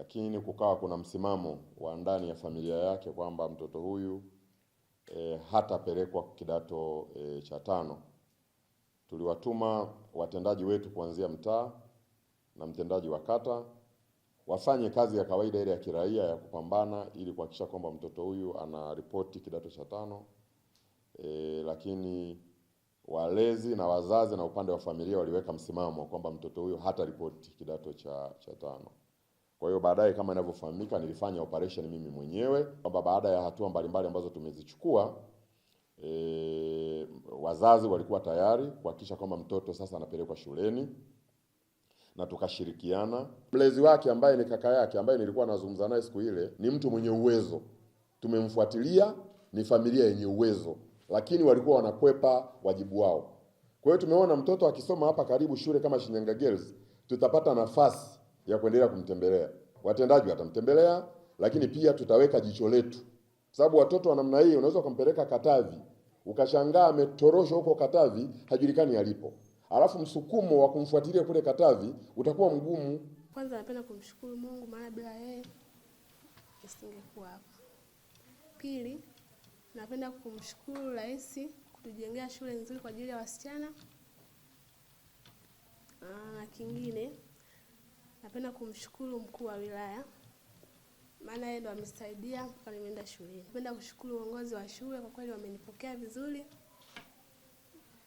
lakini kukawa kuna msimamo wa ndani ya familia yake kwamba mtoto huyu hatapelekwa kidato cha 5. Tuliwatuma watendaji wetu kuanzia mtaa na mtendaji wa kata wafanye kazi ya kawaida ile ya kiraia ya kupambana ili kuhakikisha kwamba mtoto huyu anaripoti kidato cha 5. Lakini walezi na wazazi na upande wa familia waliweka msimamo kwamba mtoto huyu hataripoti kidato cha 5. Kwa hiyo baadaye, kama inavyofahamika, nilifanya operation mimi mwenyewe kwamba baada ya hatua mbalimbali ambazo tumezichukua, wazazi walikuwa tayari kuhakikisha kwamba mtoto sasa anapelekwa shuleni, na tukashirikiana. Mlezi wake ambaye ni kaka yake, ambaye nilikuwa nazungumza naye siku ile, ni mtu mwenye uwezo. Tumemfuatilia, ni familia yenye uwezo, lakini walikuwa wanakwepa wajibu wao. Kwa hiyo tumeona mtoto akisoma hapa karibu shule kama Shinyanga Girls, tutapata nafasi ya kuendelea kumtembelea. Watendaji watamtembelea, lakini pia tutaweka jicho letu. Sababu watoto wa namna hii unaweza kumpeleka Katavi, ukashangaa ametoroshwa huko Katavi, hajulikani alipo. Alafu msukumo wa kumfuatilia kule Katavi utakuwa mgumu. Kwanza napenda kumshukuru Mungu, maana bila yeye nisingekuwa hapa. Pili, napenda kumshukuru Rais kutujengea shule nzuri kwa ajili ya wasichana. Na kingine, napenda kumshukuru mkuu wa wilaya, maana yeye ndo amesaidia mpaka nimeenda shuleni. Napenda kushukuru uongozi wa shule, kwa kweli wamenipokea vizuri.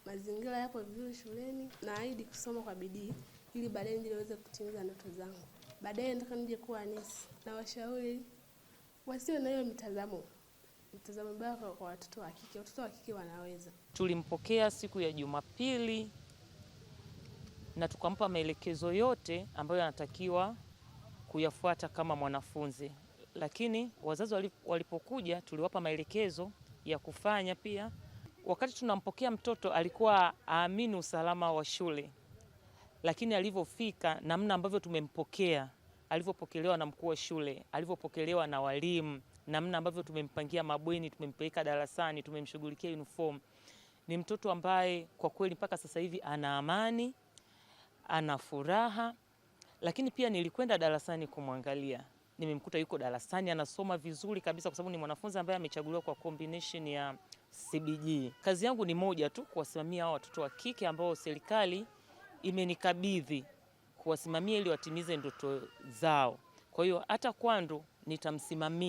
Mazingira yapo vizuri shuleni. Naahidi kusoma kwa bidii ili baadaye niweze kutimiza ndoto zangu. Baadaye nataka nije kuwa nesi. Na washauri wasiwe na hiyo mitazamo mbaya kwa watoto wa kike. Watoto wa kike wanaweza. Tulimpokea siku ya Jumapili na tukampa maelekezo yote ambayo anatakiwa kuyafuata kama mwanafunzi. Lakini wazazi walipokuja tuliwapa maelekezo ya kufanya pia. Wakati tunampokea mtoto alikuwa aamini usalama wa shule. Lakini alivyofika, namna ambavyo tumempokea, alivyopokelewa na mkuu wa shule, alivyopokelewa na walimu, namna ambavyo tumempangia mabweni, tumempeleka darasani, tumemshughulikia uniform, ni mtoto ambaye kwa kweli mpaka sasa hivi ana amani, ana furaha. Lakini pia nilikwenda darasani kumwangalia. Nimemkuta yuko darasani anasoma vizuri kabisa, kwa sababu ni mwanafunzi ambaye amechaguliwa kwa combination ya CBG. Kazi yangu ni moja tu, kuwasimamia hao watoto wa kike ambao serikali imenikabidhi kuwasimamia ili watimize ndoto zao. Kwa hiyo hata kwangu nitamsimamia.